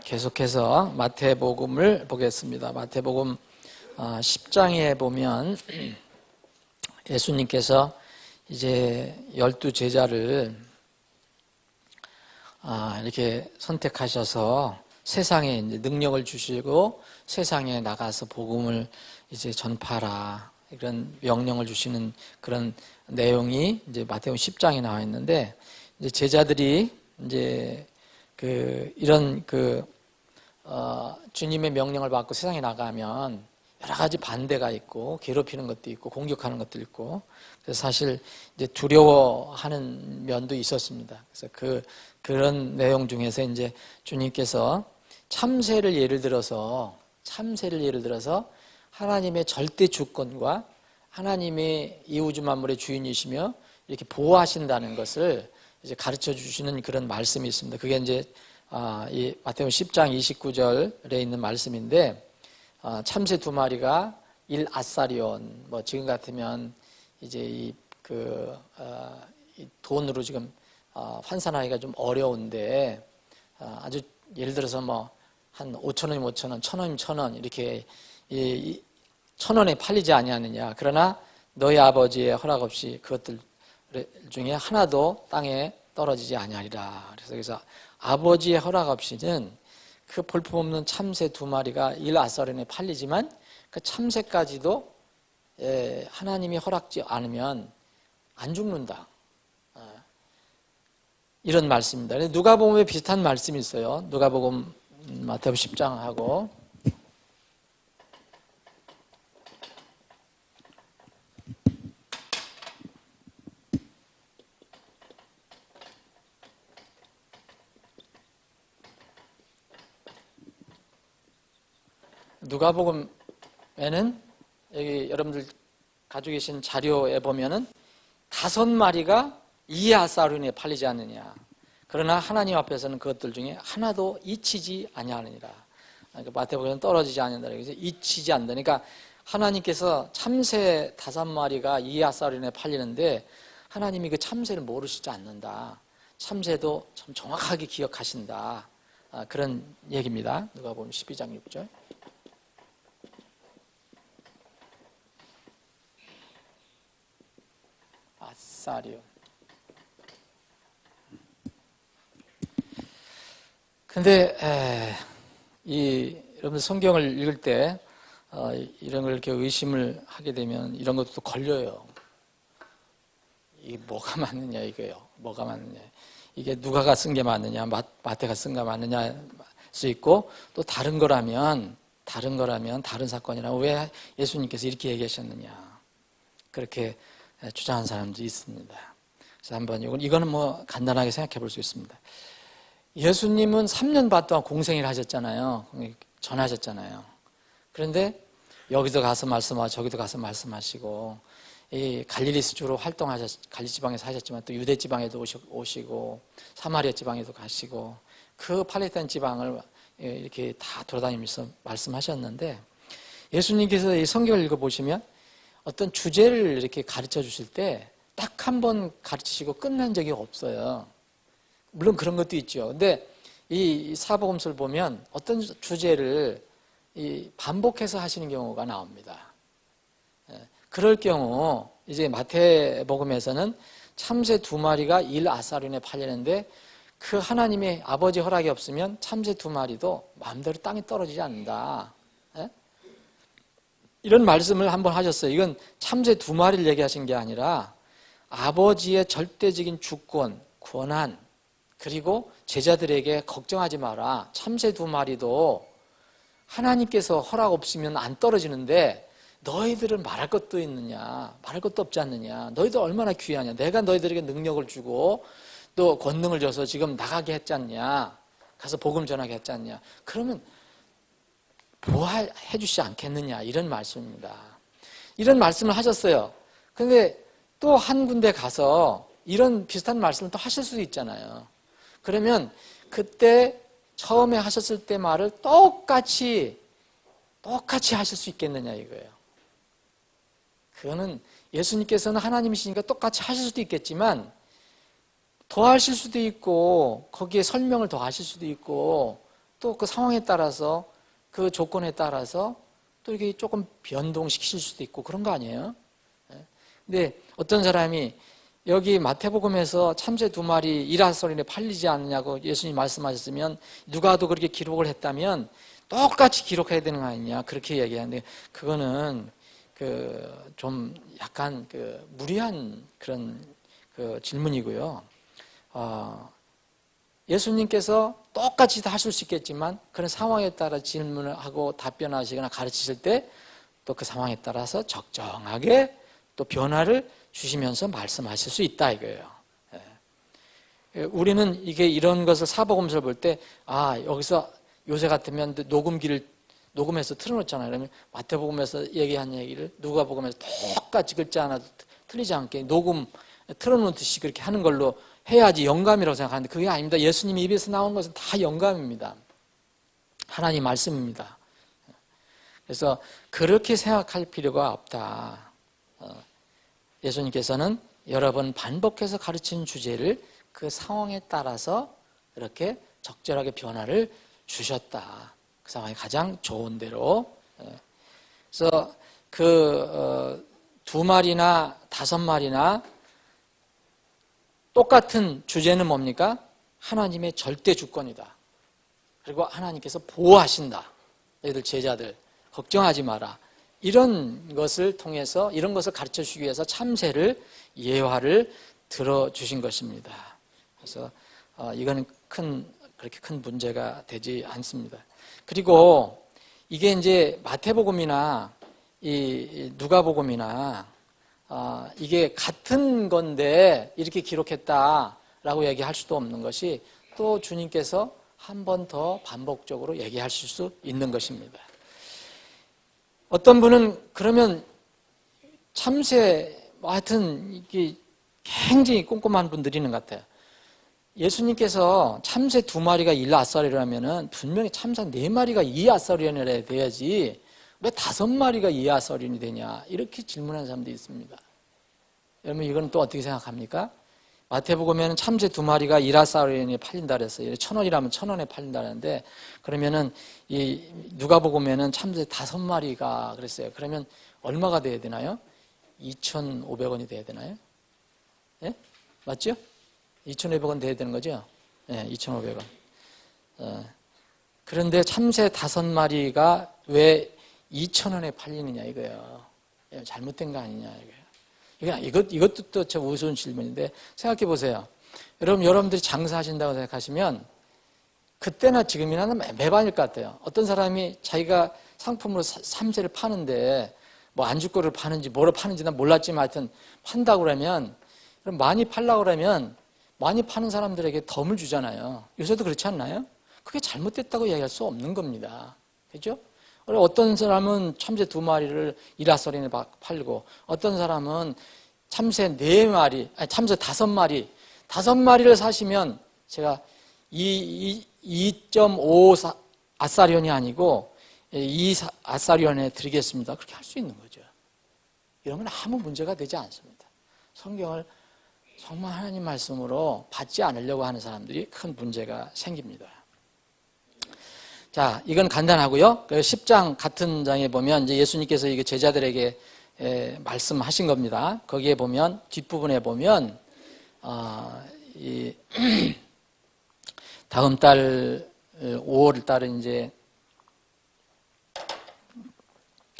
계속해서 마태복음을 보겠습니다. 마태복음 10장에 보면 예수님께서 이제 12제자를 이렇게 선택하셔서 세상에 이제 능력을 주시고 세상에 나가서 복음을 이제 전파하라, 이런 명령을 주시는 그런 내용이 이제 마태복음 10장에 나와 있는데, 이제 제자들이 이제 이런 주님의 명령을 받고 세상에 나가면 여러 가지 반대가 있고 괴롭히는 것도 있고 공격하는 것도 있고, 그래서 사실 이제 두려워하는 면도 있었습니다. 그래서 그런 내용 중에서 이제 주님께서 참새를 예를 들어서 하나님의 절대 주권과 하나님의 이 우주 만물의 주인이시며 이렇게 보호하신다는 것을 이제 가르쳐 주시는 그런 말씀이 있습니다. 그게 이제 이 마태복음 10장 29절에 있는 말씀인데, 참새 2마리가 1아사리온, 뭐 지금 같으면 이제 이 돈으로 지금 환산하기가 좀 어려운데, 아주 예를 들어서 뭐 한 5,000원이면 5,000원, 1,000원이면 1,000원, 이렇게 1,000원에 팔리지 아니하느냐. 그러나 너희 아버지의 허락 없이 그것들 중에 하나도 땅에 떨어지지 아니하리라. 그래서 아버지의 허락 없이는 그 볼품없는 참새 2마리가 1아사리온에 팔리지만 그 참새까지도 하나님이 허락지 않으면 안 죽는다, 이런 말씀입니다. 누가복음에 비슷한 말씀이 있어요. 누가복음 마태복음 10장하고 누가복음에는 여기 여러분들 가지고 계신 자료에 보면은 5마리가 2아사리온에 팔리지 않느냐. 그러나 하나님 앞에서는 그것들 중에 하나도 잊히지 아니하느니라. 그러니까 마태복음에는 떨어지지 않는다. 그래서 잊히지 않는다. 그러니까 하나님께서 참새 5마리가 2아사리온에 팔리는데 하나님이 그 참새를 모르시지 않는다. 참새도 참 정확하게 기억하신다. 그런 얘기입니다. 누가복음 12장 6절. 아사리온. 근데 여러분 성경을 읽을 때 이런 걸 이렇게 의심을 하게 되면 이런 것도 걸려요. 이게 뭐가 맞느냐 이거예요. 뭐가 맞느냐. 이게 누가가 쓴 게 맞느냐, 마태가 쓴 게 맞느냐 할 수 있고, 또 다른 거라면 다른 사건이라면 왜 예수님께서 이렇게 얘기하셨느냐, 그렇게 주장한 사람도 있습니다. 그래서 한번 이거는 뭐 간단하게 생각해 볼 수 있습니다. 예수님은 3년 반 동안 공생애를 하셨잖아요. 전하셨잖아요. 그런데 여기도 가서 말씀하시고 저기도 가서 말씀하시고, 이 갈릴리 주로 갈릴리 지방에서 하셨지만 또 유대 지방에도 오시고 사마리아 지방에도 가시고 그 팔레스타인 지방을 이렇게 다 돌아다니면서 말씀하셨는데, 예수님께서 이 성경을 읽어보시면 어떤 주제를 이렇게 가르쳐 주실 때 딱 한 번 가르치시고 끝난 적이 없어요. 물론 그런 것도 있죠. 근데 이 사복음서를 보면 어떤 주제를 반복해서 하시는 경우가 나옵니다. 그럴 경우 이제 마태복음에서는 참새 2마리가 1아사리온에 팔리는데 그 하나님의 아버지 허락이 없으면 참새 2마리도 마음대로 땅에 떨어지지 않는다. 이런 말씀을 한번 하셨어요. 이건 참새 2마리를 얘기하신 게 아니라 아버지의 절대적인 주권, 권한, 그리고 제자들에게 걱정하지 마라. 참새 2마리도 하나님께서 허락 없으면 안 떨어지는데 너희들은 말할 것도 있느냐, 말할 것도 없지 않느냐, 너희들 얼마나 귀하냐, 내가 너희들에게 능력을 주고 또 권능을 줘서 지금 나가게 했지 않냐, 가서 복음 전하게 했지 않냐, 그러면 보호해 주시지 않겠느냐, 이런 말씀입니다. 이런 말씀을 하셨어요. 근데 또 한 군데 가서 이런 비슷한 말씀을 또 하실 수도 있잖아요. 그러면 그때 처음에 하셨을 때 말을 똑같이 하실 수 있겠느냐 이거예요. 그거는 예수님께서는 하나님이시니까 똑같이 하실 수도 있겠지만 더 하실 수도 있고 거기에 설명을 더 하실 수도 있고 또 그 상황에 따라서 그 조건에 따라서 또 이렇게 조금 변동시킬 수도 있고 그런 거 아니에요? 근데 어떤 사람이 여기 마태복음에서 참새 2마리 이라소린에 팔리지 않느냐고 예수님이 말씀하셨으면 누가도 그렇게 기록을 했다면 똑같이 기록해야 되는 거 아니냐 그렇게 얘기하는데 그거는 좀 약간 무리한 그런 질문이고요. 예수님께서 똑같이 다 하실 수 있겠지만 그런 상황에 따라 질문을 하고 답변하시거나 가르치실 때 또 그 상황에 따라서 적정하게 또 변화를 주시면서 말씀하실 수 있다 이거예요. 우리는 이런 것을 사복음서를 볼 때 여기서 요새 같으면 녹음해서 틀어놓잖아요. 그러면 마태복음에서 얘기한 얘기를 누가복음에서 똑같이 글자 하나도 틀리지 않게 틀어놓듯이 그렇게 하는 걸로 해야지 영감이라고 생각하는데 그게 아닙니다. 예수님이 입에서 나온 것은 다 영감입니다. 하나님 말씀입니다. 그래서 그렇게 생각할 필요가 없다. 예수님께서는 여러 번 반복해서 가르치는 주제를 그 상황에 따라서 이렇게 적절하게 변화를 주셨다. 그 상황이 가장 좋은 대로. 그래서 2마리나 5마리나 똑같은 주제는 뭡니까? 하나님의 절대 주권이다. 그리고 하나님께서 보호하신다. 너희들 제자들 걱정하지 마라. 이런 것을 통해서 이런 것을 가르쳐 주기 위해서 참새를 예화를 들어주신 것입니다. 그래서 이거는 그렇게 큰 문제가 되지 않습니다. 그리고 이게 이제 마태복음이나 이 누가복음이나 이게 같은 건데 이렇게 기록했다라고 얘기할 수도 없는 것이 또 주님께서 한 번 더 반복적으로 얘기하실 수 있는 것입니다. 어떤 분은 그러면 참새 하여튼 이게 굉장히 꼼꼼한 분들이 있는 것 같아요. 예수님께서 참새 2마리가 일아사리라면은 분명히 참새 4마리가 이아사리언이라 돼야지 왜 5마리가 이아사리언이 되냐 이렇게 질문하는 사람들이 있습니다. 여러분 이건 또 어떻게 생각합니까? 마태복음에는 참새 2마리가 이라사리언에 팔린다 그랬어요. 1,000원이라면 1,000원에 팔린다 그랬는데 그러면은 이 누가복음에는 참새 5마리가 그랬어요. 그러면 얼마가 돼야 되나요? 2,500원이 돼야 되나요? 예? 맞죠? 2,500원 돼야 되는 거죠? 네, 2,500원. 그런데 참새 5마리가 왜 2,000원에 팔리느냐 이거예요. 잘못된 거 아니냐 이거예요. 이것도 또 참 우스운 질문인데 생각해 보세요. 여러분들이 장사하신다고 생각하시면 그때나 지금이나 매반일 것 같아요. 어떤 사람이 자기가 상품으로 참새를 파는데 뭐 안주거리를 파는지 뭐를 파는지 난 몰랐지만 하여튼 판다고 그러면 그럼 많이 팔라고 그러면 많이 파는 사람들에게 덤을 주잖아요. 요새도 그렇지 않나요? 그게 잘못됐다고 이야기할 수 없는 겁니다. 그죠? 어떤 사람은 참새 2마리를 이라소린에 팔고 어떤 사람은 참새 4마리, 참새 5마리, 5마리를 사시면 제가 2.5 아사리온이 아니고 2 아사리온에 드리겠습니다. 그렇게 할 수 있는 거죠. 이런 건 아무 문제가 되지 않습니다. 성경을 정말 하나님 말씀으로 받지 않으려고 하는 사람들이 큰 문제가 생깁니다. 자, 이건 간단하고요. 10장 같은 장에 보면 이제 예수님께서 이게 제자들에게 말씀하신 겁니다. 거기에 보면 뒷부분에 보면 이 다음 달 5월 달은 이제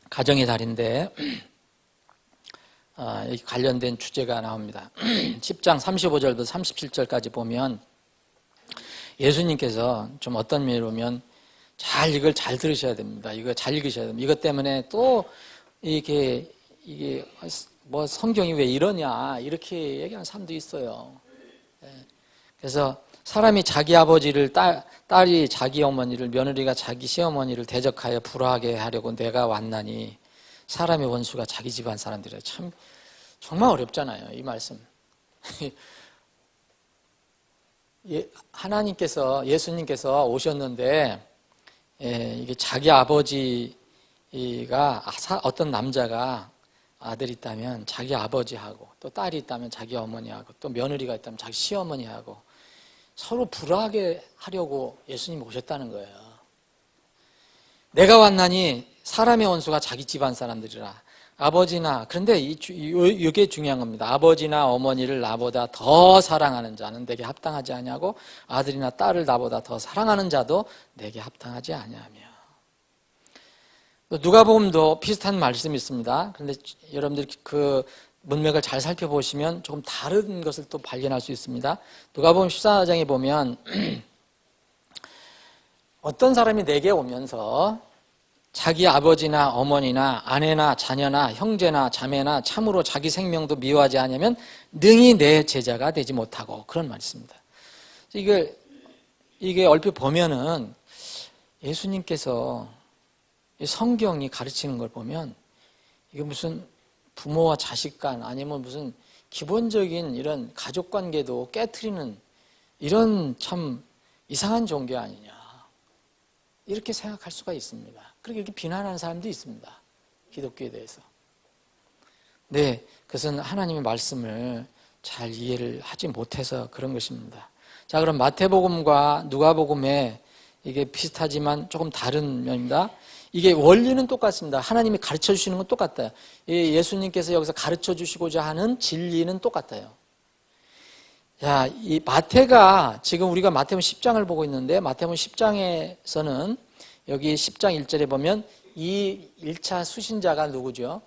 가정의 달인데 관련된 주제가 나옵니다. 10장 35절부터 37절까지 보면 예수님께서 좀 어떤 면으로 보면 이걸 잘 들으셔야 됩니다. 이거 잘 읽으셔야 됩니다. 이것 때문에 또 이게 뭐 성경이 왜 이러냐 이렇게 얘기하는 사람도 있어요. 그래서 사람이 자기 아버지를 딸이 자기 어머니를 며느리가 자기 시어머니를 대적하여 불화하게 하려고 내가 왔나니 사람의 원수가 자기 집안 사람들이라. 참 정말 어렵잖아요, 이 말씀. 하나님께서 예수님께서 오셨는데 이게 자기 아버지가 어떤 남자가 아들이 있다면 자기 아버지하고 또 딸이 있다면 자기 어머니하고 또 며느리가 있다면 자기 시어머니하고 서로 불화하게 하려고 예수님이 오셨다는 거예요. 내가 왔나니 사람의 원수가 자기 집안 사람들이라. 아버지나, 그런데 이게 중요한 겁니다. 아버지나 어머니를 나보다 더 사랑하는 자는 내게 합당하지 아니하고 아들이나 딸을 나보다 더 사랑하는 자도 내게 합당하지 아니하며. 누가복음도 비슷한 말씀이 있습니다. 그런데 여러분들 그 문맥을 잘 살펴보시면 조금 다른 것을 또 발견할 수 있습니다. 누가복음 14장에 보면 어떤 사람이 내게 오면서 자기 아버지나 어머니나 아내나 자녀나 형제나 자매나 참으로 자기 생명도 미워하지 않으면 능히 내 제자가 되지 못하고, 그런 말이 있습니다. 이게 얼핏 보면은 예수님께서 성경이 가르치는 걸 보면 이게 무슨 부모와 자식 간 아니면 무슨 기본적인 이런 가족 관계도 깨트리는 이런 참 이상한 종교 아니냐, 이렇게 생각할 수가 있습니다. 그렇게 이렇게 비난하는 사람도 있습니다. 기독교에 대해서. 네, 그것은 하나님의 말씀을 잘 이해를 하지 못해서 그런 것입니다. 자, 그럼 마태복음과 누가복음에 이게 비슷하지만 조금 다른 면입니다. 이게 원리는 똑같습니다. 하나님이 가르쳐 주시는 건 똑같아요. 예수님께서 여기서 가르쳐 주시고자 하는 진리는 똑같아요. 자, 이 마태가, 지금 우리가 마태복음 10장을 보고 있는데, 마태복음 10장에서는 여기 10장 1절에 보면 이 1차 수신자가 누구죠?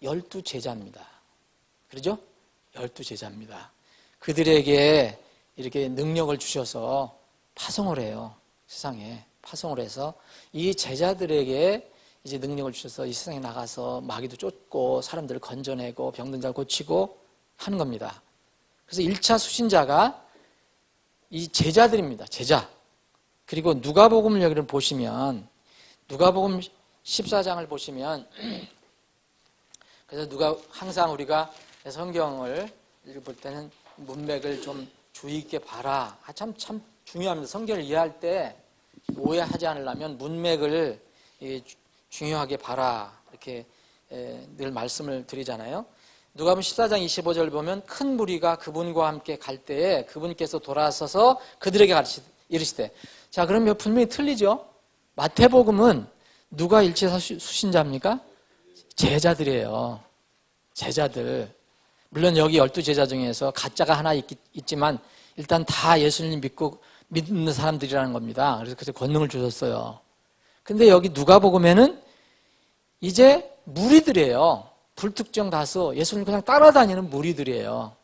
12제자입니다. 그러죠? 12제자입니다. 그들에게 이렇게 능력을 주셔서 파송을 해요. 세상에 파송을 해서 이 제자들에게 이제 능력을 주셔서 이 세상에 나가서 마귀도 쫓고 사람들을 건져내고 병든 자 고치고 하는 겁니다. 그래서 1차 수신자가 이 제자들입니다. 제자. 그리고 누가복음을 여기를 보시면, 누가복음 14장을 보시면, 그래서 항상 우리가 성경을 읽을 때는 문맥을 좀 주의 있게 봐라. 참 중요합니다. 성경을 이해할 때 오해하지 않으려면 문맥을 중요하게 봐라, 이렇게 늘 말씀을 드리잖아요. 누가복음 14장 25절을 보면 큰 무리가 그분과 함께 갈 때에 그분께서 돌아서서 그들에게 이르시되. 자, 그러면 분명히 틀리죠. 마태복음은 누가 일체 수신자입니까? 제자들이에요. 제자들. 물론 여기 12제자 중에서 가짜가 하나 있지만 일단 다 예수님 믿는 사람들이라는 겁니다. 그래서 권능을 주셨어요. 근데 여기 누가복음에는 이제 무리들이에요. 불특정 다수, 예수님 그냥 따라다니는 무리들이에요.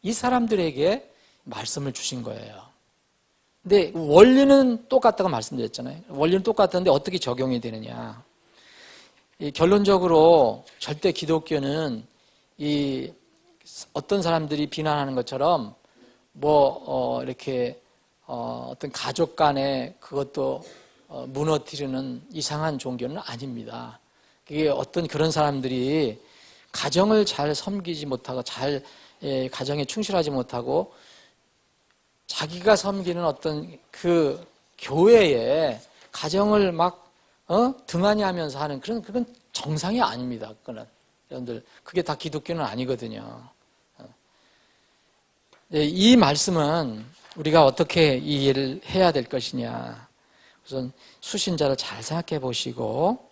이 사람들에게 말씀을 주신 거예요. 근데 원리는 똑같다고 말씀드렸잖아요. 원리는 똑같은데 어떻게 적용이 되느냐. 결론적으로 절대 기독교는 어떤 사람들이 비난하는 것처럼 이렇게 어떤 가족 간에 그것도 무너뜨리는 이상한 종교는 아닙니다. 그게 어떤 그런 사람들이 가정을 잘 섬기지 못하고 가정에 충실하지 못하고 자기가 섬기는 어떤 그 교회에 가정을 막 등한히 하면서 하는 그건 정상이 아닙니다. 그거는 여러분들 그게 다 기독교는 아니거든요. 이 말씀은 우리가 어떻게 이해를 해야 될 것이냐. 우선 수신자를 잘 생각해 보시고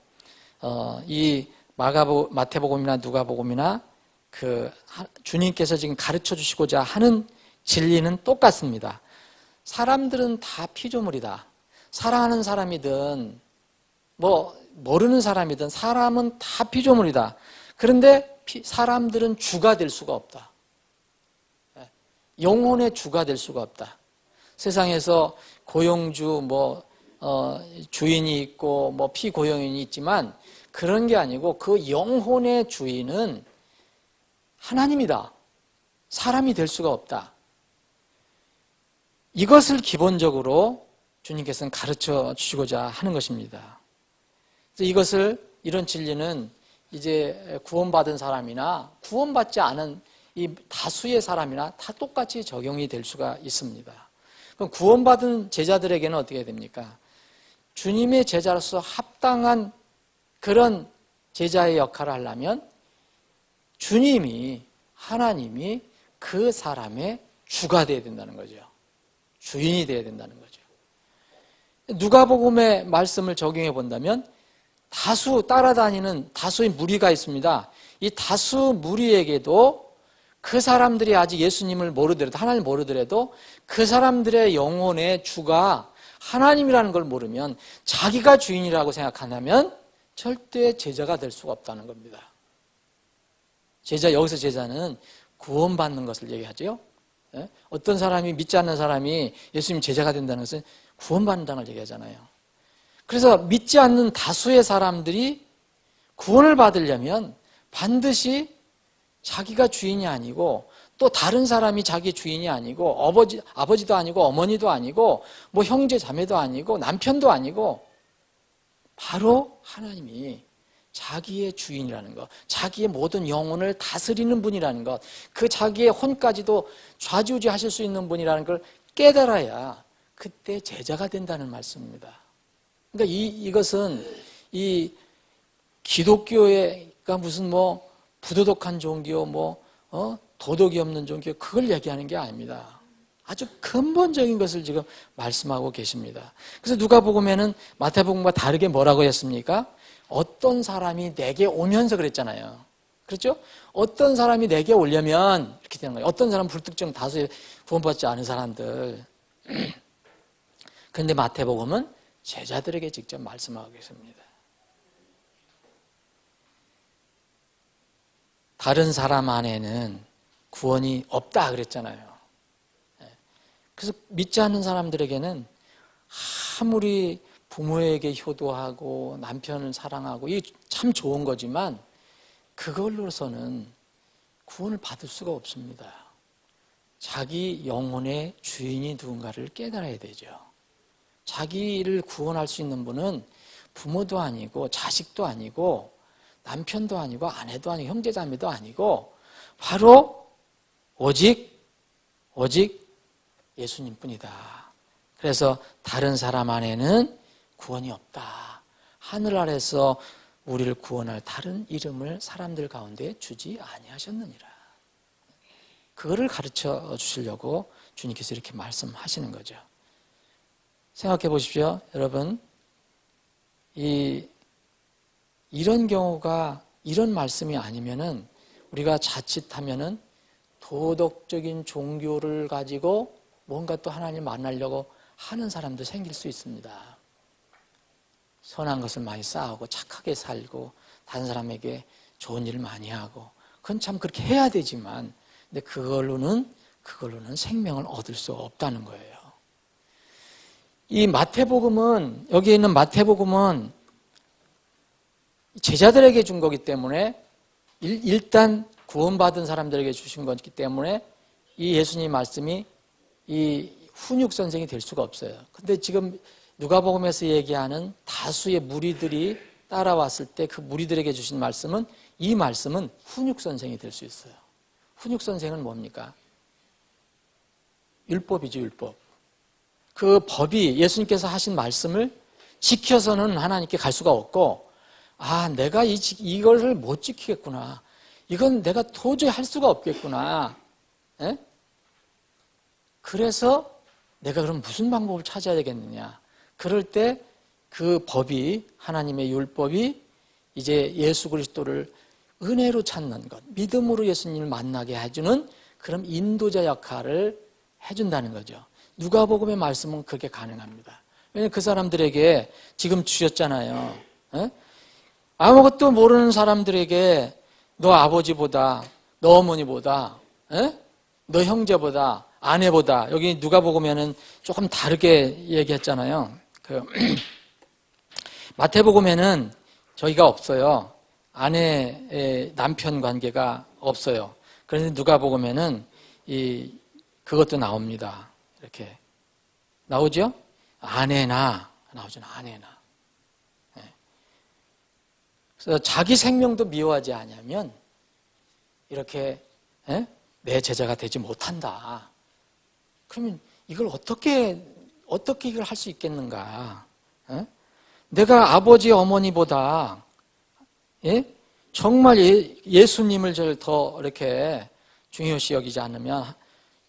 이 마태복음이나 누가복음이나 주님께서 지금 가르쳐 주시고자 하는 진리는 똑같습니다. 사람들은 다 피조물이다. 사랑하는 사람이든 모르는 사람이든 사람은 다 피조물이다. 그런데 사람들은 주가 될 수가 없다. 영혼의 주가 될 수가 없다. 세상에서 고용주 주인이 있고 피고용인이 있지만 그런 게 아니고 그 영혼의 주인은 하나님이다. 사람이 될 수가 없다. 이것을 기본적으로 주님께서는 가르쳐 주시고자 하는 것입니다. 이런 진리는 이제 구원받은 사람이나 구원받지 않은 이 다수의 사람이나 다 똑같이 적용이 될 수가 있습니다. 그럼 구원받은 제자들에게는 어떻게 됩니까? 주님의 제자로서 합당한 그런 제자의 역할을 하려면 하나님이 그 사람의 주가 되어야 된다는 거죠. 주인이 되어야 된다는 거죠. 누가복음의 말씀을 적용해 본다면 다수 따라다니는 다수의 무리가 있습니다. 이 다수 무리에게도 그 사람들이 아직 예수님을 모르더라도, 하나님을 모르더라도 그 사람들의 영혼의 주가 하나님이라는 걸 모르면, 자기가 주인이라고 생각한다면 절대 제자가 될 수가 없다는 겁니다. 여기서 제자는 구원받는 것을 얘기하죠. 어떤 사람이, 믿지 않는 사람이 예수님 제자가 된다는 것은 구원받는다는 걸 얘기하잖아요. 그래서 믿지 않는 다수의 사람들이 구원을 받으려면 반드시 자기가 주인이 아니고, 또 다른 사람이 자기 주인이 아니고, 아버지도 아니고 어머니도 아니고 뭐 형제 자매도 아니고 남편도 아니고, 바로 하나님이 자기의 주인이라는 것, 자기의 모든 영혼을 다스리는 분이라는 것, 그 자기의 혼까지도 좌지우지하실 수 있는 분이라는 걸 깨달아야 그때 제자가 된다는 말씀입니다. 그러니까 이것은 이 기독교가 무슨 뭐 부도덕한 종교, 도덕이 없는 종교, 그걸 얘기하는 게 아닙니다. 아주 근본적인 것을 지금 말씀하고 계십니다. 그래서 누가복음에는 마태복음과 다르게 뭐라고 했습니까? 어떤 사람이 내게 오면서 그랬잖아요. 그렇죠? 어떤 사람이 내게 오려면 이렇게 되는 거예요. 어떤 사람, 불특정 다수의 구원받지 않은 사람들. 그런데 마태복음은 제자들에게 직접 말씀하고 계십니다. 다른 사람 안에는 구원이 없다 그랬잖아요. 그래서 믿지 않는 사람들에게는 아무리 부모에게 효도하고 남편을 사랑하고 이게 참 좋은 거지만 그걸로서는 구원을 받을 수가 없습니다. 자기 영혼의 주인이 누군가를 깨달아야 되죠. 자기를 구원할 수 있는 분은 부모도 아니고 자식도 아니고 남편도 아니고 아내도 아니고 형제자매도 아니고 바로 오직 예수님뿐이다. 그래서 다른 사람 안에는 구원이 없다. 하늘 아래서 우리를 구원할 다른 이름을 사람들 가운데 주지 아니하셨느니라. 그거를 가르쳐 주시려고 주님께서 이렇게 말씀하시는 거죠. 생각해 보십시오. 여러분, 이런 경우가, 이런 말씀이 아니면은 우리가 자칫하면은 도덕적인 종교를 가지고 뭔가 또 하나님을 만나려고 하는 사람도 생길 수 있습니다. 선한 것을 많이 쌓고 착하게 살고 다른 사람에게 좋은 일을 많이 하고, 그건 참 그렇게 해야 되지만, 근데 그걸로는 생명을 얻을 수 없다는 거예요. 이 마태복음은, 여기에 있는 마태복음은 제자들에게 준 거기 때문에, 일단 구원받은 사람들에게 주신 거기 때문에 이 예수님 말씀이 이 훈육선생이 될 수가 없어요. 근데 지금 누가복음에서 얘기하는 다수의 무리들이 따라왔을 때 그 무리들에게 주신 말씀은, 이 말씀은 훈육선생이 될 수 있어요. 훈육선생은 뭡니까? 율법이죠, 율법. 그 법이, 예수님께서 하신 말씀을 지켜서는 하나님께 갈 수가 없고, 내가 이것을 못 지키겠구나. 이건 내가 도저히 할 수가 없겠구나. 에? 그래서 내가 그럼 무슨 방법을 찾아야 되겠느냐. 그럴 때 그 법이, 하나님의 율법이 이제 예수 그리스도를 은혜로 찾는 것, 믿음으로 예수님을 만나게 해주는 그런 인도자 역할을 해준다는 거죠. 누가복음의 말씀은 그게 가능합니다. 왜냐하면 그 사람들에게 지금 주셨잖아요. 에? 아무것도 모르는 사람들에게 너 아버지보다, 너 어머니보다, 너 형제보다, 아내보다, 여기 누가복음에는 조금 다르게 얘기했잖아요. 마태복음에는 저희가 없어요. 아내의 남편 관계가 없어요. 그런데 누가복음에는 그것도 나옵니다. 이렇게 나오죠? 아내나 나오잖아, 아내나. 그래서 자기 생명도 미워하지 않으면 이렇게 내 제자가 되지 못한다. 그러면 이걸 어떻게 이걸 할 수 있겠는가? 내가 아버지 어머니보다 정말 예수님을 더 이렇게 중요시 여기지 않으면,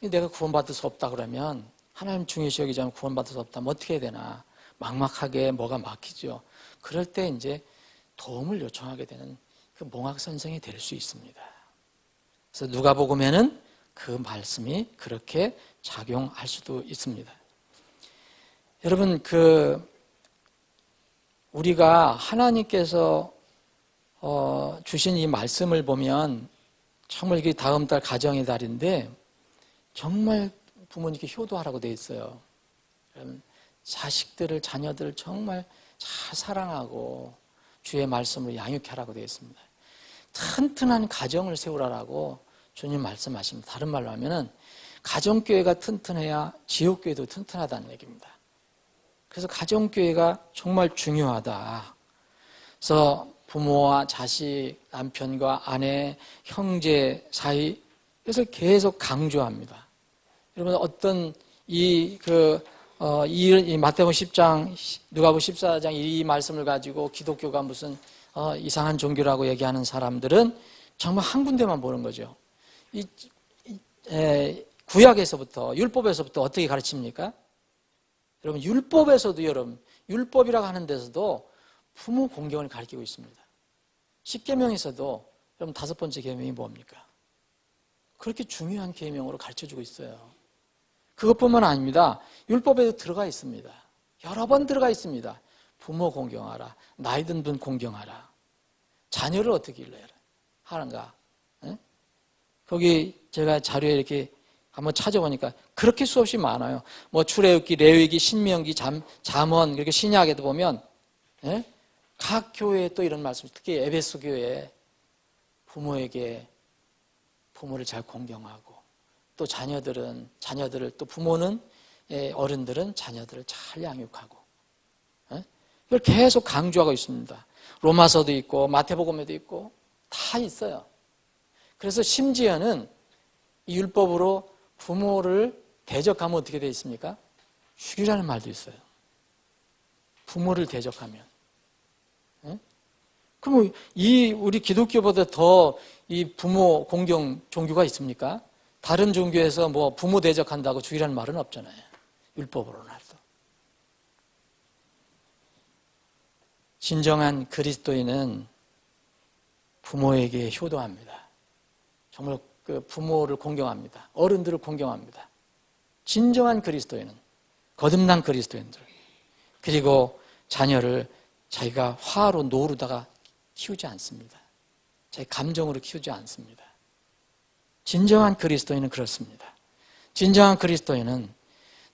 내가 구원받을 수 없다 그러면, 하나님 중요시 여기지 않으면 구원받을 수 없다면 어떻게 해야 되나? 막막하게 뭐가 막히죠. 그럴 때 이제 도움을 요청하게 되는 그 몽학선생이 될 수 있습니다. 그래서 누가복음에는 그 말씀이 그렇게 작용할 수도 있습니다. 여러분, 우리가 하나님께서 주신 이 말씀을 보면 정말 이게 다음 달 가정의 달인데 정말 부모님께 효도하라고 되어 있어요. 자식들을, 자녀들을 정말 잘 사랑하고 주의 말씀으로 양육하라고 되어 있습니다. 튼튼한 가정을 세우라라고 주님 말씀하십니다. 다른 말로 하면은 가정교회가 튼튼해야 지옥교회도 튼튼하다는 얘기입니다. 그래서 가정교회가 정말 중요하다. 그래서 부모와 자식, 남편과 아내, 형제 사이, 그래서 계속 강조합니다. 여러분, 어떤 이 마태복음 10장, 누가복음 14장 이 말씀을 가지고 기독교가 무슨 이상한 종교라고 얘기하는 사람들은 정말 한 군데만 보는 거죠. 구약에서부터, 율법에서부터 어떻게 가르칩니까? 여러분, 율법이라고 하는 데서도 부모 공경을 가르치고 있습니다. 10계명에서도 여러분 5번째 계명이 뭡니까? 그렇게 중요한 계명으로 가르쳐주고 있어요. 그것뿐만 아닙니다. 율법에도 들어가 있습니다. 여러 번 들어가 있습니다. 부모 공경하라. 나이 든 분 공경하라. 자녀를 어떻게 길러야 하는가? 네? 거기 제가 자료에 이렇게 한번 찾아보니까 그렇게 수없이 많아요. 뭐 출애굽기, 레위기, 신명기, 잠언 이렇게 신약에도 보면 네? 각 교회에 또 이런 말씀, 특히 에베소 교회에 부모에게 부모를 잘 공경하고 또 자녀들을 또 부모는 어른들은 자녀들을 잘 양육하고 이걸 계속 강조하고 있습니다. 로마서도 있고 마태복음에도 있고 다 있어요. 그래서 심지어는 이 율법으로 부모를 대적하면 어떻게 되어 있습니까? 죽이라는 말도 있어요. 부모를 대적하면. 그럼 우리 기독교보다 더 이 부모 공경 종교가 있습니까? 다른 종교에서 뭐 부모 대적한다고 죽이라는 말은 없잖아요. 율법으로나도. 진정한 그리스도인은 부모에게 효도합니다. 정말 그 부모를 공경합니다. 어른들을 공경합니다. 진정한 그리스도인은, 거듭난 그리스도인들. 그리고 자녀를 자기가 화로 노루다가 키우지 않습니다. 자기 감정으로 키우지 않습니다. 진정한 그리스도인은 그렇습니다. 진정한 그리스도인은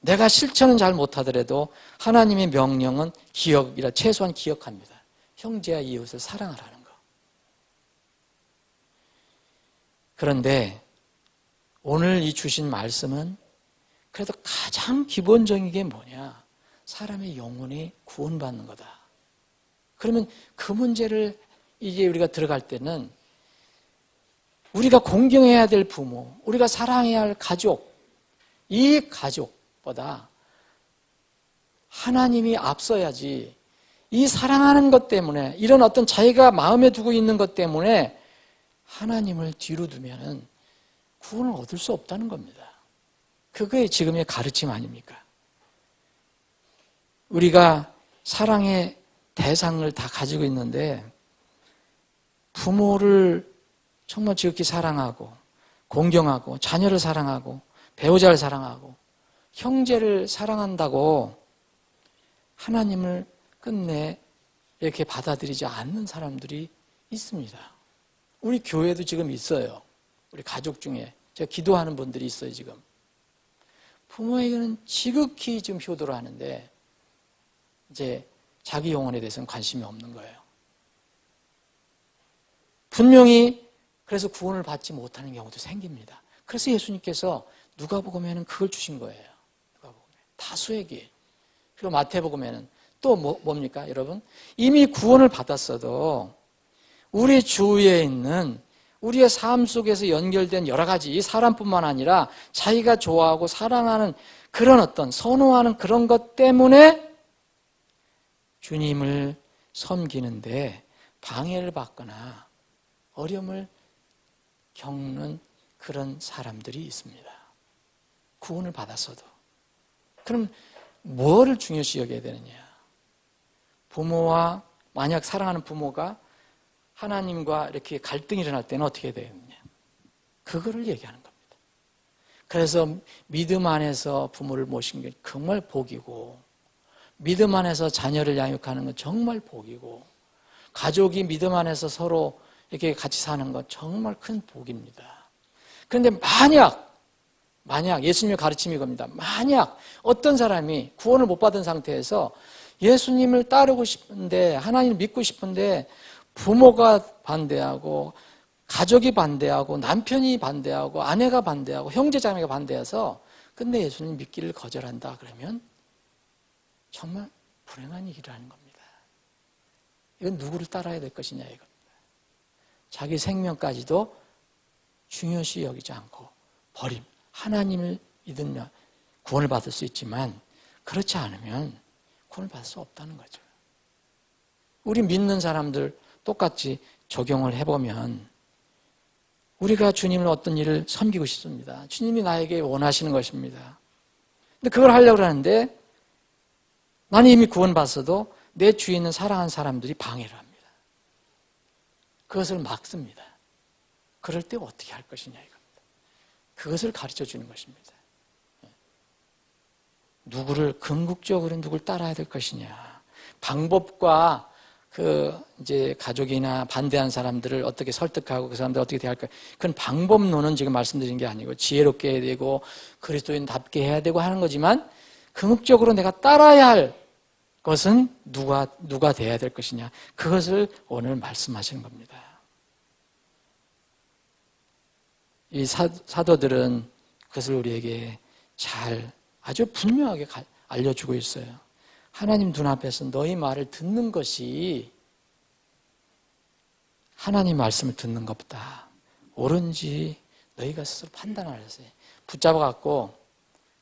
내가 실천은 잘 못하더라도 하나님의 명령은 최소한 기억합니다. 형제와 이웃을 사랑하라는 거. 그런데 오늘 이 주신 말씀은 그래도 가장 기본적인 게 뭐냐? 사람의 영혼이 구원받는 거다. 그러면 그 문제를 이제 우리가 들어갈 때는 우리가 공경해야 될 부모, 우리가 사랑해야 할 가족, 이 가족보다 하나님이 앞서야지 이 사랑하는 것 때문에 이런 어떤 자기가 마음에 두고 있는 것 때문에 하나님을 뒤로 두면은 구원을 얻을 수 없다는 겁니다. 그게 지금의 가르침 아닙니까? 우리가 사랑의 대상을 다 가지고 있는데 부모를 정말 지극히 사랑하고 공경하고 자녀를 사랑하고 배우자를 사랑하고 형제를 사랑한다고 하나님을 끝내 이렇게 받아들이지 않는 사람들이 있습니다. 우리 교회도 지금 있어요. 우리 가족 중에 제가 기도하는 분들이 있어요. 지금 부모에게는 지극히 지금 효도를 하는데 이제 자기 영혼에 대해서는 관심이 없는 거예요. 분명히 그래서 구원을 받지 못하는 경우도 생깁니다. 그래서 예수님께서 누가복음에는 그걸 주신 거예요. 누가복음에 다수에게. 그리고 마태복음에는 또 뭡니까 여러분? 이미 구원을 받았어도 우리 주위에 있는 우리의 삶 속에서 연결된 여러 가지 이 사람뿐만 아니라 자기가 좋아하고 사랑하는 그런 어떤 선호하는 그런 것 때문에 주님을 섬기는데 방해를 받거나 어려움을 겪는 그런 사람들이 있습니다. 구원을 받았어도. 그럼 뭐를 중요시 여겨야 되느냐? 부모와 만약 사랑하는 부모가 하나님과 이렇게 갈등이 일어날 때는 어떻게 되겠느냐. 그거를 얘기하는 겁니다. 그래서 믿음 안에서 부모를 모시는 게 정말 복이고, 믿음 안에서 자녀를 양육하는 건 정말 복이고, 가족이 믿음 안에서 서로 이렇게 같이 사는 건 정말 큰 복입니다. 그런데 만약 예수님의 가르침이 겁니다. 만약 어떤 사람이 구원을 못 받은 상태에서 예수님을 따르고 싶은데, 하나님을 믿고 싶은데 부모가 반대하고 가족이 반대하고 남편이 반대하고 아내가 반대하고 형제자매가 반대해서 근데 예수님 믿기를 거절한다 그러면 정말 불행한 일을 하는 겁니다. 이건 누구를 따라야 될 것이냐 이겁니다. 자기 생명까지도 중요시 여기지 않고 버림. 하나님을 믿으면 구원을 받을 수 있지만 그렇지 않으면 구원을 받을 수 없다는 거죠. 우리 믿는 사람들 똑같이 적용을 해보면 우리가 주님을 어떤 일을 섬기고 싶습니다. 주님이 나에게 원하시는 것입니다. 근데 그걸 하려고 하는데 나는 이미 구원받았어도 내 주위에 있는 사랑하는 사람들이 방해를 합니다. 그것을 막습니다. 그럴 때 어떻게 할 것이냐 이겁니다. 그것을 가르쳐 주는 것입니다. 궁극적으로 누구를 따라야 될 것이냐. 방법과 이제 가족이나 반대한 사람들을 어떻게 설득하고 그 사람들 어떻게 대할까. 그건 방법론은 지금 말씀드린 게 아니고 지혜롭게 해야 되고 그리스도인답게 해야 되고 하는 거지만 궁극적으로 내가 따라야 할 것은 누가 돼야 될 것이냐. 그것을 오늘 말씀하시는 겁니다. 이 사도들은 그것을 우리에게 아주 분명하게 알려주고 있어요. 하나님 눈앞에서 너희 말을 듣는 것이 하나님 말씀을 듣는 것보다 옳은지 너희가 스스로 판단하세요. 붙잡아갖고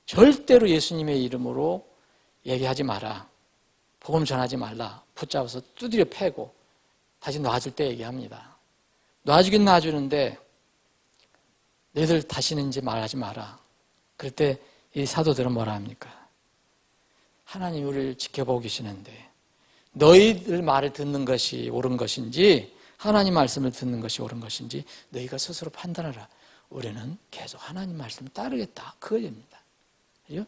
절대로 예수님의 이름으로 얘기하지 마라. 복음 전하지 말라. 붙잡아서 두드려 패고 다시 놔줄 때 얘기합니다. 놔주긴 놔주는데 너희들 다시는 이제 말하지 마라. 그럴 때 이 사도들은 뭐라 합니까? 하나님이 우리를 지켜보고 계시는데 너희들 말을 듣는 것이 옳은 것인지 하나님 말씀을 듣는 것이 옳은 것인지 너희가 스스로 판단하라. 우리는 계속 하나님 말씀을 따르겠다. 그거입니다. 그죠?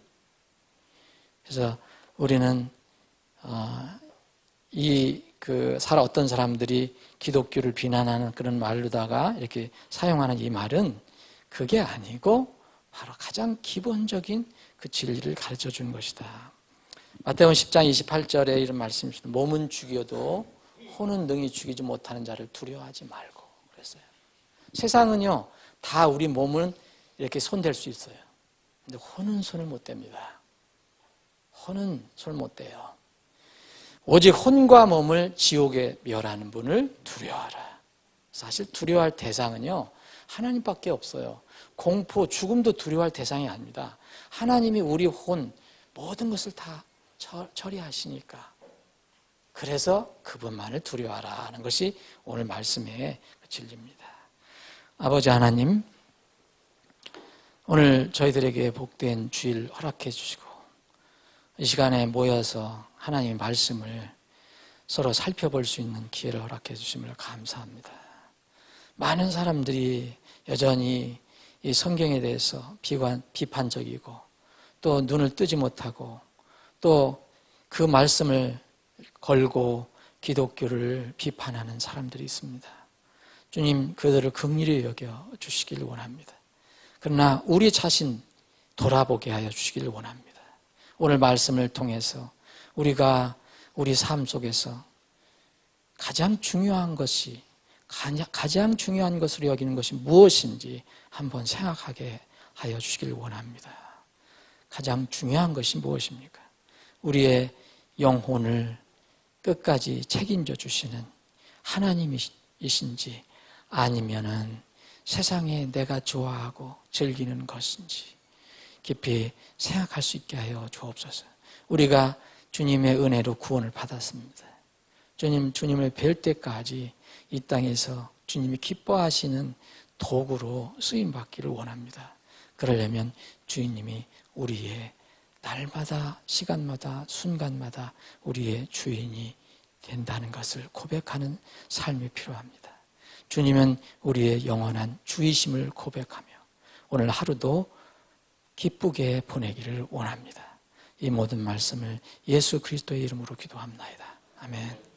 그래서 우리는 어떤 사람들이 기독교를 비난하는 그런 말로다가 이렇게 사용하는 이 말은 그게 아니고 바로 가장 기본적인 그 진리를 가르쳐 주는 것이다. 마태복음 10장 28절에 이런 말씀이 있습니다. 몸은 죽여도 혼은 능히 죽이지 못하는 자를 두려워하지 말고 그랬어요. 세상은요 다 우리 몸은 이렇게 손댈 수 있어요. 근데 혼은 손을 못 댑니다. 혼은 손을 못 대요. 오직 혼과 몸을 지옥에 멸하는 분을 두려워하라. 사실 두려워할 대상은요 하나님밖에 없어요. 공포, 죽음도 두려워할 대상이 아닙니다. 하나님이 우리 혼 모든 것을 다 처리하시니까. 그래서 그분만을 두려워하라 하는 것이 오늘 말씀의 진리입니다. 아버지 하나님, 오늘 저희들에게 복된 주일 허락해 주시고 이 시간에 모여서 하나님의 말씀을 서로 살펴볼 수 있는 기회를 허락해 주심을 감사합니다. 많은 사람들이 여전히 이 성경에 대해서 비판적이고 또 눈을 뜨지 못하고 또 그 말씀을 걸고 기독교를 비판하는 사람들이 있습니다. 주님, 그들을 긍휼히 여겨 주시길 원합니다. 그러나 우리 자신 돌아보게 하여 주시길 원합니다. 오늘 말씀을 통해서 우리가 우리 삶 속에서 가장 중요한 것으로 여기는 것이 무엇인지 한번 생각하게 하여 주시길 원합니다. 가장 중요한 것이 무엇입니까? 우리의 영혼을 끝까지 책임져 주시는 하나님이신지 아니면은 세상에 내가 좋아하고 즐기는 것인지 깊이 생각할 수 있게 하여 주옵소서. 우리가 주님의 은혜로 구원을 받았습니다. 주님을 뵐 때까지 이 땅에서 주님이 기뻐하시는 도구로 쓰임받기를 원합니다. 그러려면 주님이 우리의 날마다 시간마다 순간마다 우리의 주인이 된다는 것을 고백하는 삶이 필요합니다. 주님은 우리의 영원한 주이심을 고백하며 오늘 하루도 기쁘게 보내기를 원합니다. 이 모든 말씀을 예수 그리스도의 이름으로 기도합나이다. 아멘.